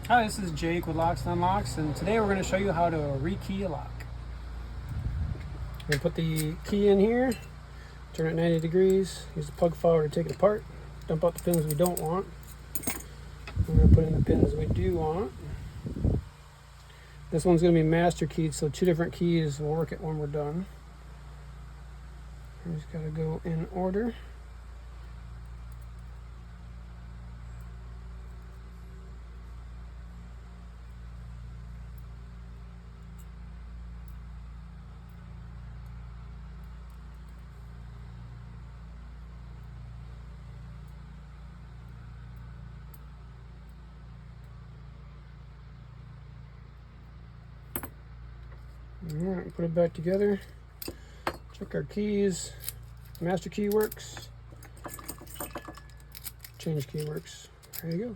Hi, this is Jake with Locks and Unlocks, and today we're going to show you how to rekey a lock. We're going to put the key in here, turn it 90 degrees, use the plug follower to take it apart, dump out the pins we don't want. We're going to put in the pins we do want. This one's going to be master keyed, so 2 different keys will work it when we're done. We just got to go in order. Alright, put it back together. Check our keys. Master key works. Change key works. There you go.